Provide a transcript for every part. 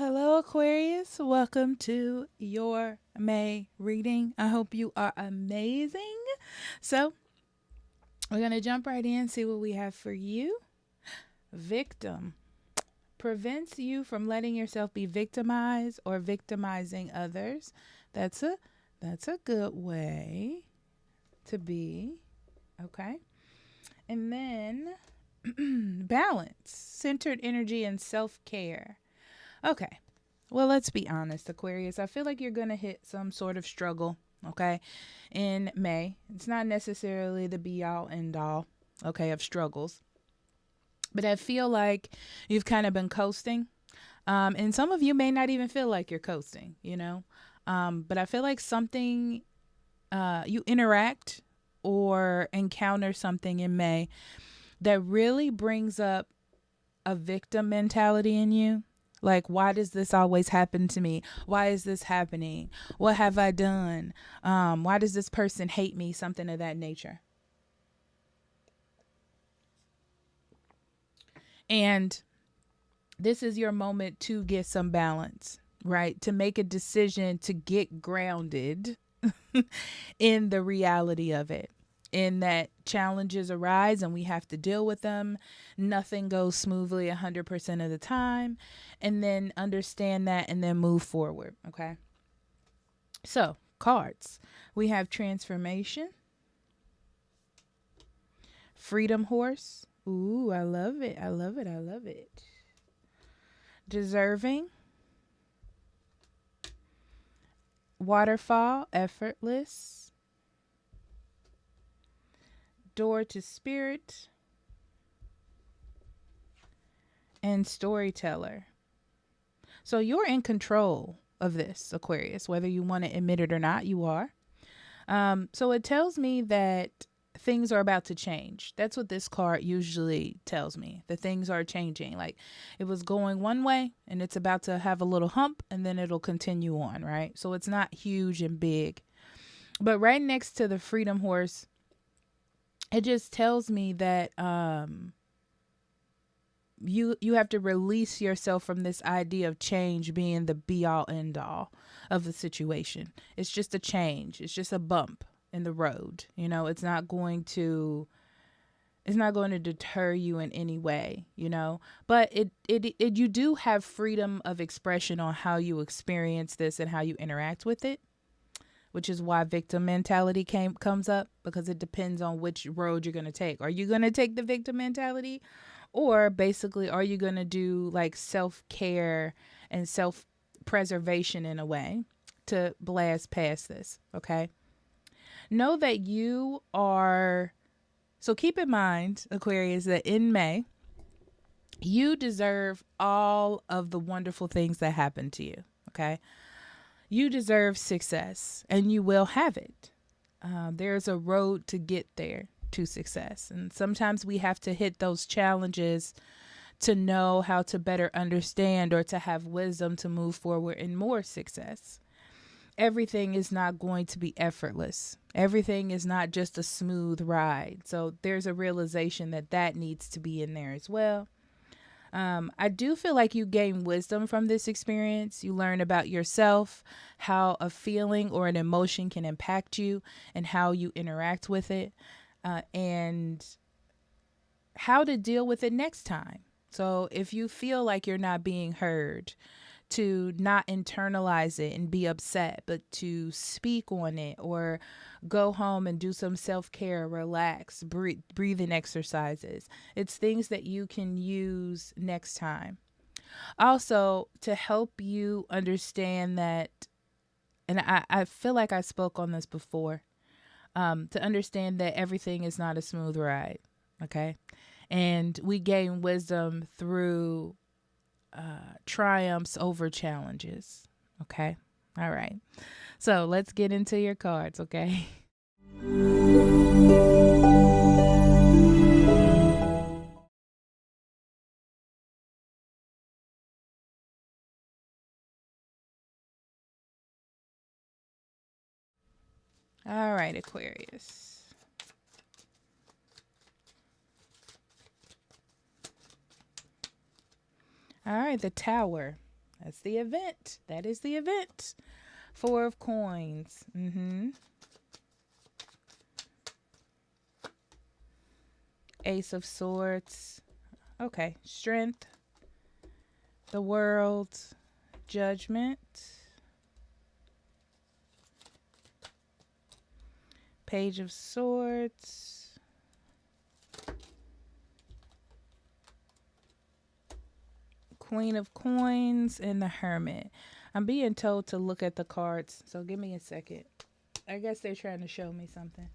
hello, Aquarius. Welcome to your May reading. I hope you are amazing. So, we're going to jump right in, see what we have for you. Victim prevents you from letting yourself be victimized or victimizing others. That's a that's a good way to be. Okay. And then balance, centered energy and self-care. Okay. Well, let's be honest, Aquarius. I feel like you're going to hit some sort of struggle, okay, in May. It's not necessarily the be all end all, okay, of struggles. But I feel like you've kind of been coasting. And some of you may not even feel like you're coasting, you know. But I feel like something, you interact or encounter something in May that really brings up a victim mentality in you. Like, why does this always happen to me? Why is this happening? What have I done? Why does this person hate me? Something of that nature. And this is your moment to get some balance, right? To make a decision to get grounded in the reality of it. In that challenges arise and we have to deal with them. Nothing goes smoothly 100% of the time. And then understand that and then move forward. Okay. So, cards. We have transformation, freedom horse. Ooh, I love it. I love it. I love it. Deserving, waterfall, effortless, door to spirit, and storyteller. So you're in control of this, Aquarius, whether you want to admit it or not, you are. So it tells me that things are about to change. That's what this card usually tells me. The things are changing. Like it was going one way and it's about to have a little hump and then it'll continue on, right? So it's not huge and big. But right next to the freedom horse, it just tells me that you have to release yourself from this idea of change being the be all end all of the situation. It's just a change. It's just a bump in the road. You know, it's not going to deter you in any way, you know. But it you do have freedom of expression on how you experience this and how you interact with it, which is why victim mentality comes up, because it depends on which road you're going to take. Are you going to take the victim mentality, or basically are you going to do like self-care and self-preservation in a way to blast past this, okay? Know that you are, so keep in mind, Aquarius, that in May, you deserve all of the wonderful things that happen to you, okay? You deserve success and you will have it. There's a road to get there to success. And sometimes we have to hit those challenges to know how to better understand or to have wisdom to move forward in more success. Everything is not going to be effortless. Everything is not just a smooth ride. So there's a realization that that needs to be in there as well. I do feel like you gain wisdom from this experience. You learn about yourself, how a feeling or an emotion can impact you, and how you interact with it, and how to deal with it next time. So if you feel like you're not being heard, to not internalize it and be upset, but to speak on it or go home and do some self-care, relax, breathing exercises. It's things that you can use next time. Also, to help you understand that, and I feel like I spoke on this before, to understand that everything is not a smooth ride, okay? And we gain wisdom through triumphs over challenges. Okay. All right. So let's get into your cards. Okay. All right, Aquarius. All right, the Tower. That's the event. That is the event. Four of coins. Ace of swords. Okay. Strength. The world. Judgment. Page of swords. Queen of coins and the hermit. I'm being told to look at the cards, so give me a second. I guess they're trying to show me something.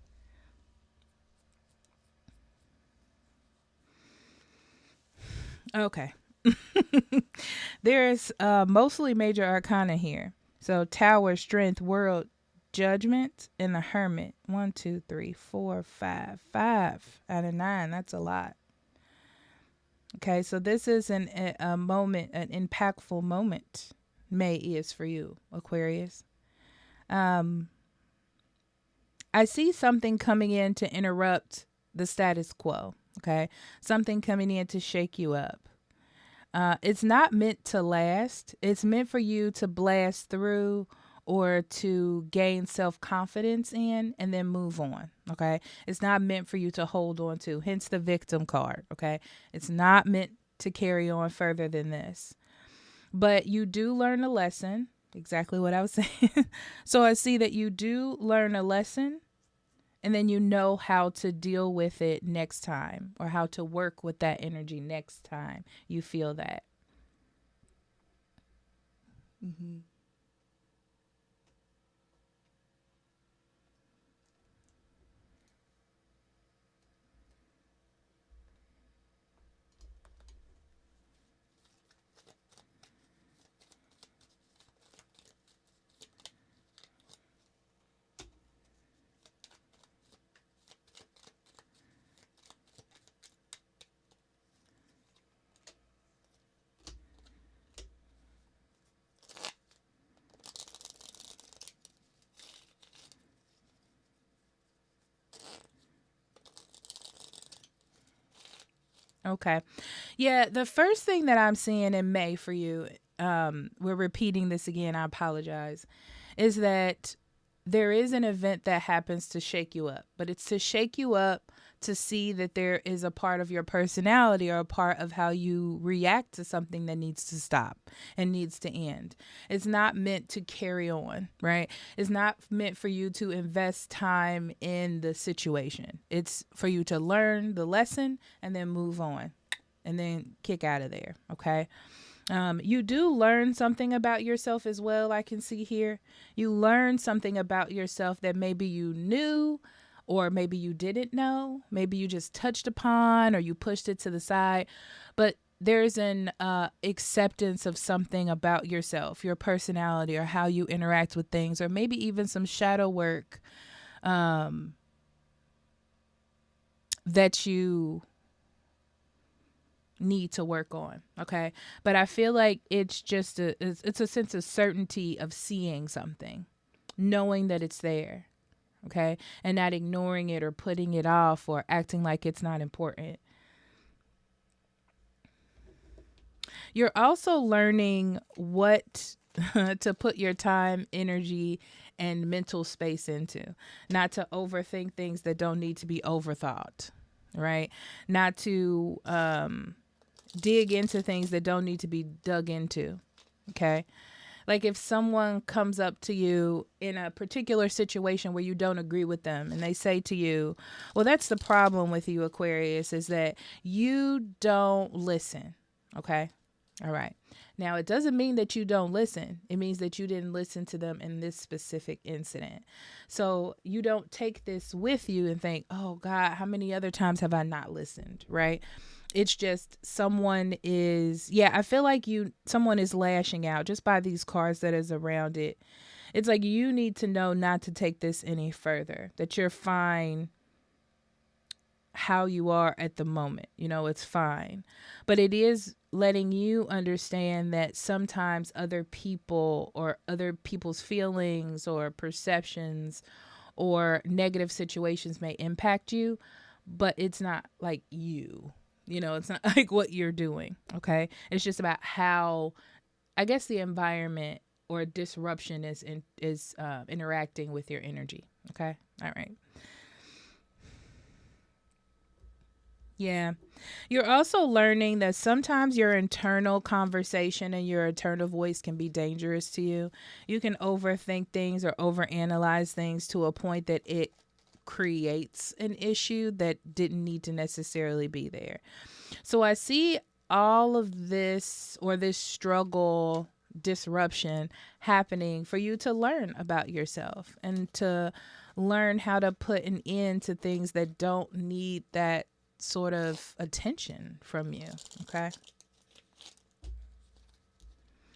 Okay. There's mostly major arcana here. So tower, strength, world, judgment, and the hermit. 1, 2, 3, 4, 5. 5 out of 9. That's a lot. Okay, so this is a moment, an impactful moment. May is for you, Aquarius. I see something coming in to interrupt the status quo. Okay, something coming in to shake you up. It's not meant to last. It's meant for you to blast through or to gain self-confidence in and then move on. Okay. It's not meant for you to hold on to, hence the victim card. Okay. It's not meant to carry on further than this. But you do learn a lesson. Exactly what I was saying. So I see that you do learn a lesson and then you know how to deal with it next time or how to work with that energy next time you feel that. Mm-hmm. Okay. Yeah, the first thing that I'm seeing in May for you, we're repeating this again, I apologize, is that there is an event that happens to shake you up, but it's to shake you up to see that there is a part of your personality or a part of how you react to something that needs to stop and needs to end. It's not meant to carry on, right? It's not meant for you to invest time in the situation. It's for you to learn the lesson and then move on and then kick out of there, okay? You do learn something about yourself as well, I can see here. You learn something about yourself that maybe you knew or maybe you didn't know. Maybe you just touched upon or you pushed it to the side. But there's an acceptance of something about yourself, your personality, or how you interact with things, or maybe even some shadow work that you need to work on. Okay. But I feel like it's just it's a sense of certainty of seeing something, knowing that it's there. Okay. And not ignoring it or putting it off or acting like it's not important. You're also learning what to put your time, energy, and mental space into, not to overthink things that don't need to be overthought, right? Not to dig into things that don't need to be dug into. Okay. Like if someone comes up to you in a particular situation where you don't agree with them and they say to you, well, that's the problem with you, Aquarius, is that you don't listen. Okay. All right. Now, it doesn't mean that you don't listen. It means that you didn't listen to them in this specific incident. So you don't take this with you and think, oh, God, how many other times have I not listened? Right. It's just someone is, I feel like someone is lashing out just by these cards that is around it. It's like you need to know not to take this any further, that you're fine how you are at the moment. It's fine. But it is letting you understand that sometimes other people or other people's feelings or perceptions or negative situations may impact you, but it's not like you. It's not like what you're doing. Okay. It's just about how I guess the environment or disruption is interacting with your energy. Okay. All right. Yeah. You're also learning that sometimes your internal conversation and your internal voice can be dangerous to you. You can overthink things or overanalyze things to a point that it creates an issue that didn't need to necessarily be there. So I see all of this or this struggle disruption happening for you to learn about yourself and to learn how to put an end to things that don't need that sort of attention from you. Okay.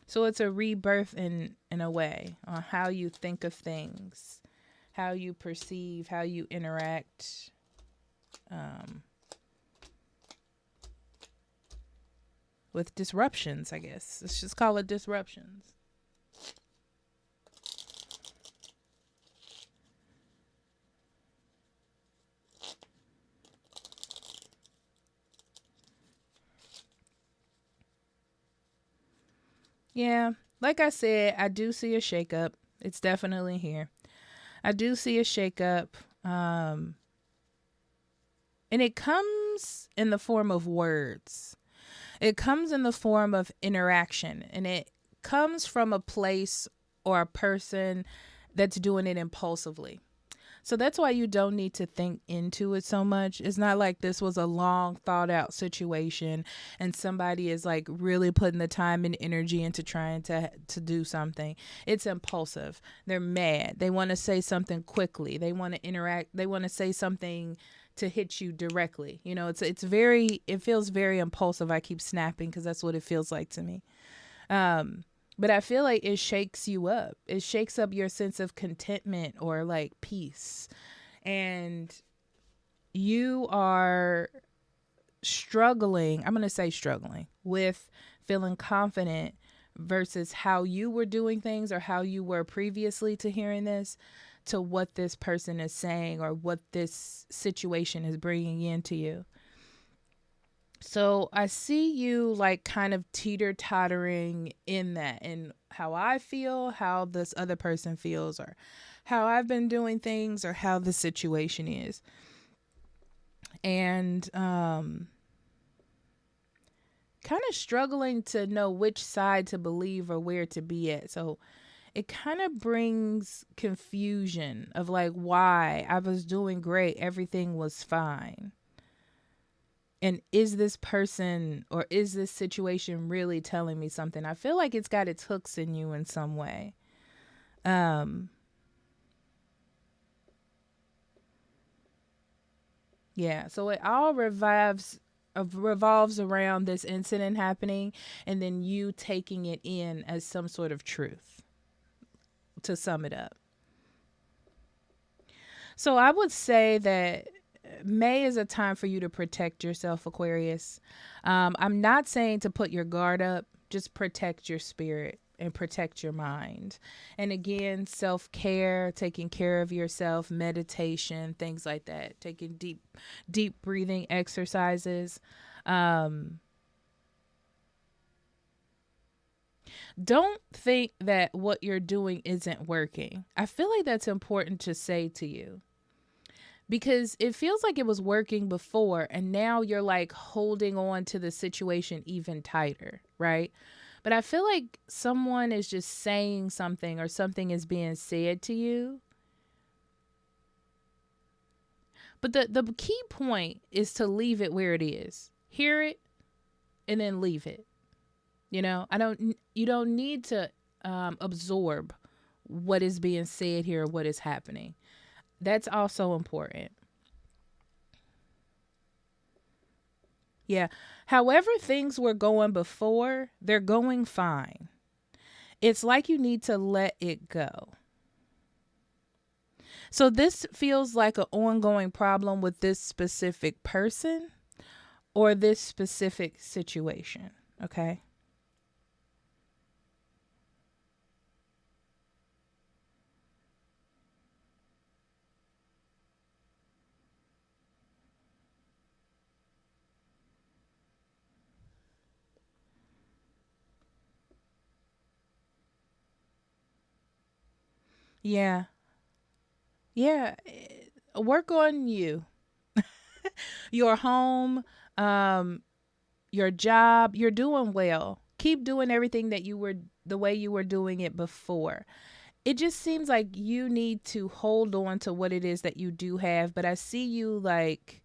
So it's a rebirth in a way on how you think of things, how you perceive, how you interact. Um, with disruptions, I guess. Let's just call it disruptions. Yeah, like I said, I do see a shakeup. It's definitely here. I do see a shakeup. Um, and it comes in the form of words. It comes in the form of interaction. And it comes from a place or a person that's doing it impulsively. So that's why you don't need to think into it so much. It's not like this was a long thought out situation and somebody is like really putting the time and energy into trying to do something. It's impulsive. They're mad. They want to say something quickly. They want to interact. They want to say something to hit you directly. You know, it feels very impulsive. I keep snapping because that's what it feels like to me. But I feel like it shakes you up. It shakes up your sense of contentment or like peace. And you are struggling, I'm going to say struggling with feeling confident versus how you were doing things or how you were previously to hearing this to what this person is saying or what this situation is bringing into you. So I see you like kind of teeter tottering in that, and how I feel, how this other person feels, or how I've been doing things, or how the situation is. And kind of struggling to know which side to believe or where to be at. So it kind of brings confusion of like why I was doing great, everything was fine. And is this person or is this situation really telling me something? I feel like it's got its hooks in you in some way. Um, yeah, so it all revolves around this incident happening and then you taking it in as some sort of truth, to sum it up. So I would say that May is a time for you to protect yourself, Aquarius. I'm not saying to put your guard up, just protect your spirit and protect your mind. And again, self care, taking care of yourself, meditation, things like that, taking deep breathing exercises. Um, don't think that what you're doing isn't working. I feel like that's important to say to you because it feels like it was working before and now you're like holding on to the situation even tighter, right? But I feel like someone is just saying something or something is being said to you. But the key point is to leave it where it is. Hear it and then leave it. You know, you don't need to absorb what is being said here, what is happening. That's also important. Yeah. However, things were going before, they're going fine. It's like you need to let it go. So, this feels like an ongoing problem with this specific person or this specific situation. Okay. Yeah. Yeah. Work on you, your home, um, your job. You're doing well. Keep doing everything that you were the way you were doing it before. It just seems like you need to hold on to what it is that you do have, but I see you like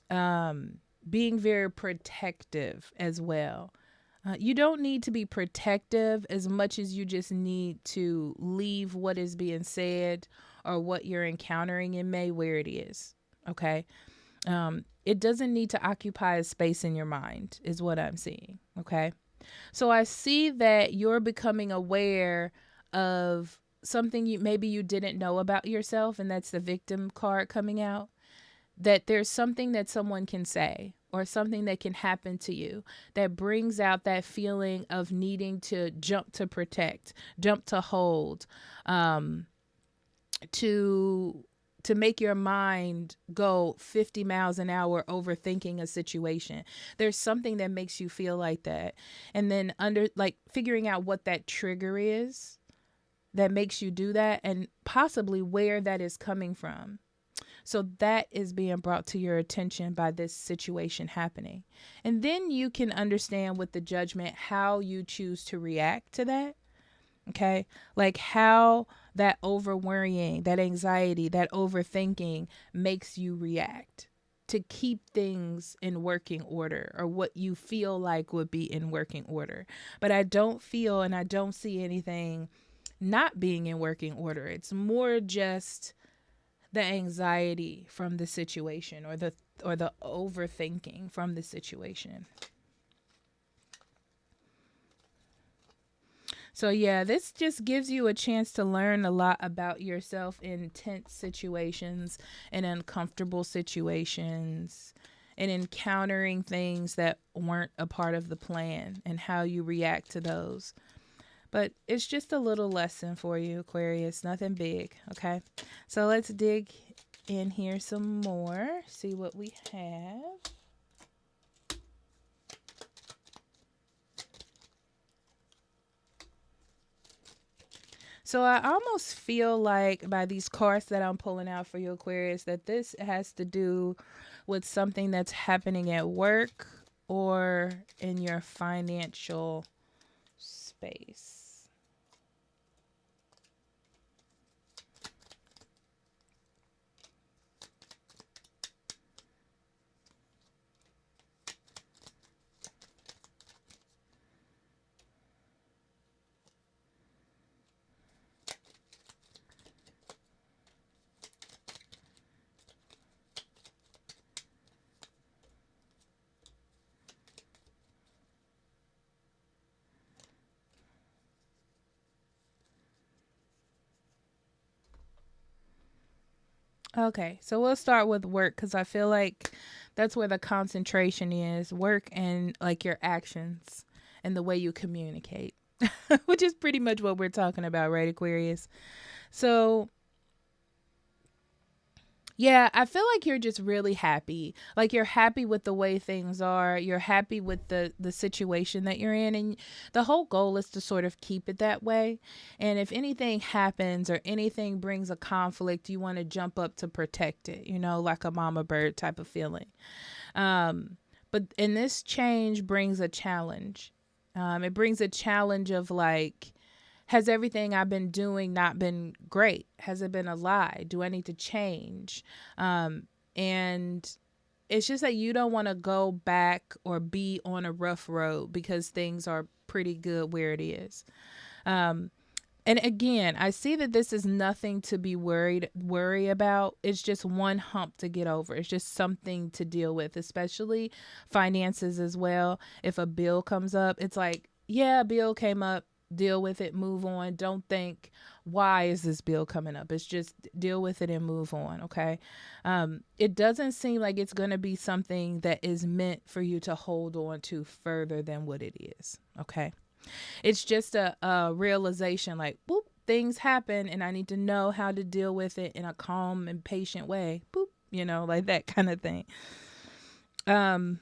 um being very protective as well. You don't need to be protective as much as you just need to leave what is being said or what you're encountering in May where it is. Okay. It doesn't need to occupy a space in your mind, is what I'm seeing. Okay. So I see that you're becoming aware of something you maybe you didn't know about yourself, and that's the victim card coming out. That there's something that someone can say or something that can happen to you that brings out that feeling of needing to jump to protect, jump to hold, um, to make your mind go 50 miles an hour overthinking a situation. There's something that makes you feel like that. And then under like figuring out what that trigger is that makes you do that and possibly where that is coming from. So that is being brought to your attention by this situation happening. And then you can understand with the judgment how you choose to react to that. Okay. Like how that over worrying, that anxiety, that overthinking makes you react to keep things in working order or what you feel like would be in working order. But I don't feel and I don't see anything not being in working order. It's more just the anxiety from the situation or the overthinking from the situation. So yeah, this just gives you a chance to learn a lot about yourself in tense situations and uncomfortable situations and encountering things that weren't a part of the plan and how you react to those. But it's just a little lesson for you, Aquarius, nothing big, okay? So let's dig in here some more, see what we have. So I almost feel like by these cards that I'm pulling out for you, Aquarius, that this has to do with something that's happening at work or in your financial space. Okay, so we'll start with work because I feel like that's where the concentration is work and like your actions and the way you communicate, which is pretty much what we're talking about, right, Aquarius? So yeah, I feel like you're just really happy. Like you're happy with the way things are. You're happy with the situation that you're in and the whole goal is to sort of keep it that way. And if anything happens or anything brings a conflict, you want to jump up to protect it, like a mama bird type of feeling. Um but and this change brings a challenge. It brings a challenge of like has everything I've been doing not been great? Has it been a lie? Do I need to change? And it's just that you don't want to go back or be on a rough road because things are pretty good where it is. Um, and again, I see that this is nothing to be worry about. It's just one hump to get over. It's just something to deal with, especially finances as well. If a bill comes up, it's like, yeah, a bill came up, deal with it, move on. Don't think why is this bill coming up? It's just deal with it and move on, okay? It doesn't seem like it's going to be something that is meant for you to hold on to further than what it is, okay? It's just a realization like, boop, things happen and I need to know how to deal with it in a calm and patient way. Boop, like that kind of thing. Um,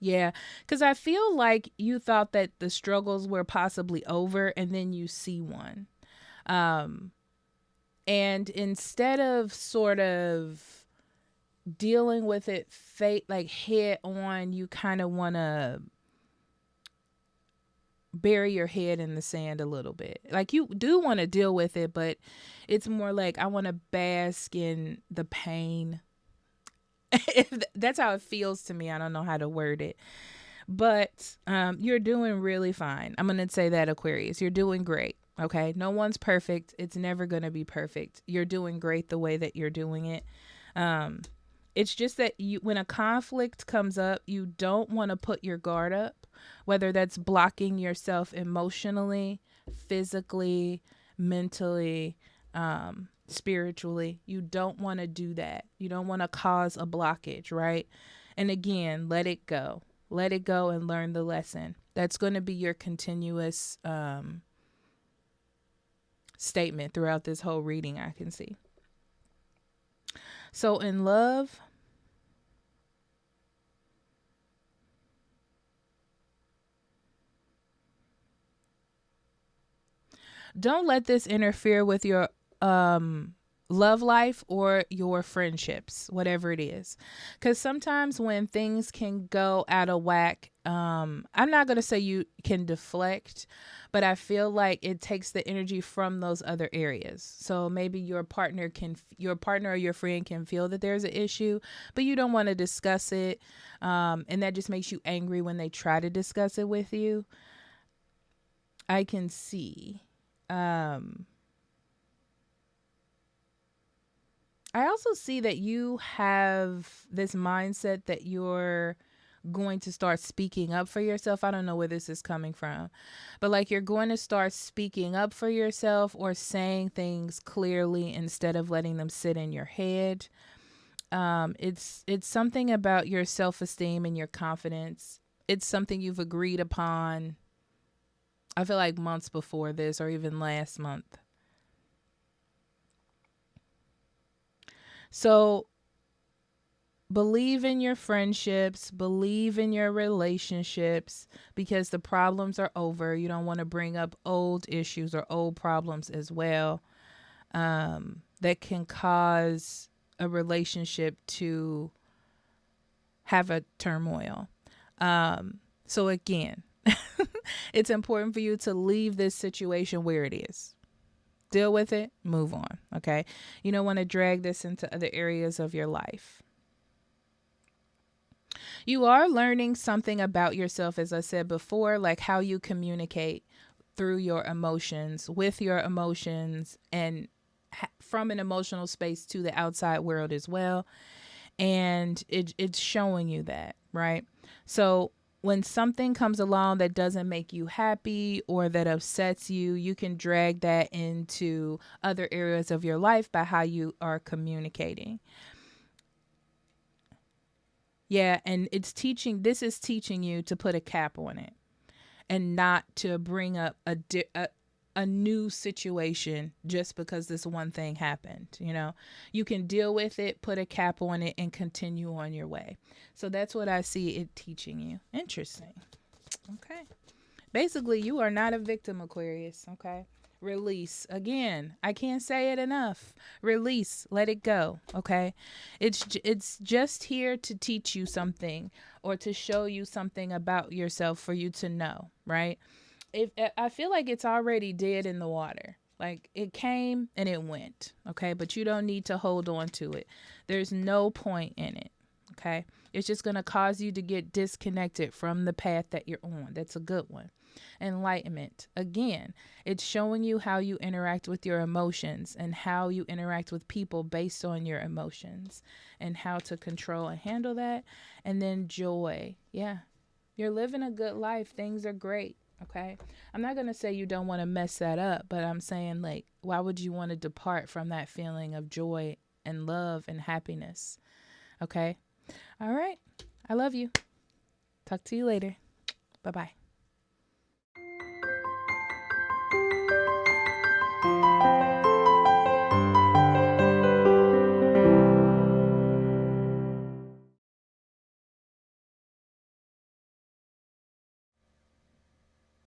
Yeah, because I feel like you thought that the struggles were possibly over, and then you see one. Um, and instead of sort of dealing with it like head on, you kind of want to bury your head in the sand a little bit. Like you do want to deal with it, but it's more like I want to bask in the pain. That's how it feels to me. I don't know how to word it. But you're doing really fine. I'm going to say that, Aquarius. You're doing great. Okay. No one's perfect. It's never going to be perfect. You're doing great the way that you're doing it. Um, it's just that when a conflict comes up, you don't want to put your guard up, whether that's blocking yourself emotionally, physically, mentally, spiritually. You don't want to do that. You don't want to cause a blockage, right? And again, let it go. Let it go and learn the lesson. That's going to be your continuous statement throughout this whole reading, I can see. So in love, don't let this interfere with your love life or your friendships, whatever it is. Because sometimes when things can go out of whack, I'm not going to say you can deflect, but I feel like it takes the energy from those other areas. So maybe your partner or your friend can feel that there's an issue, but you don't want to discuss it. And that just makes you angry when they try to discuss it with you. I can see. I also see that you have this mindset that you're going to start speaking up for yourself. I don't know where this is coming from, but like you're going to start speaking up for yourself or saying things clearly instead of letting them sit in your head. It's something about your self-esteem and your confidence. It's something you've agreed upon. I feel like months before this or even last month. So believe in your friendships, believe in your relationships because the problems are over. You don't want to bring up old issues or old problems as well that can cause a relationship to have a turmoil. So again, it's important for you to leave this situation where it is. Deal with it, move on, okay? You don't want to drag this into other areas of your life. You are learning something about yourself, as I said before, like how you communicate through your emotions, with your emotions, and from an emotional space to the outside world as well. And it's showing you that, right? So when something comes along that doesn't make you happy or that upsets you, you can drag that into other areas of your life by how you are communicating. Yeah, and this is teaching you to put a cap on it and not to bring up a new situation just because this one thing happened. You can deal with it, put a cap on it, and continue on your way. So that's what I see it teaching you. Interesting. Okay. Basically, you are not a victim, Aquarius. Okay. Release. Again, I can't say it enough. Release. Let it go. Okay. It's just here to teach you something or to show you something about yourself for you to know, right? If I feel like it's already dead in the water. Like it came and it went. Okay. But you don't need to hold on to it. There's no point in it. Okay. It's just going to cause you to get disconnected from the path that you're on. That's a good one. Enlightenment. Again, it's showing you how you interact with your emotions and how you interact with people based on your emotions and how to control and handle that. And then joy. Yeah. You're living a good life. Things are great. Okay. I'm not going to say you don't want to mess that up, but I'm saying, like, why would you want to depart from that feeling of joy and love and happiness? Okay. All right. I love you. Talk to you later. Bye-bye.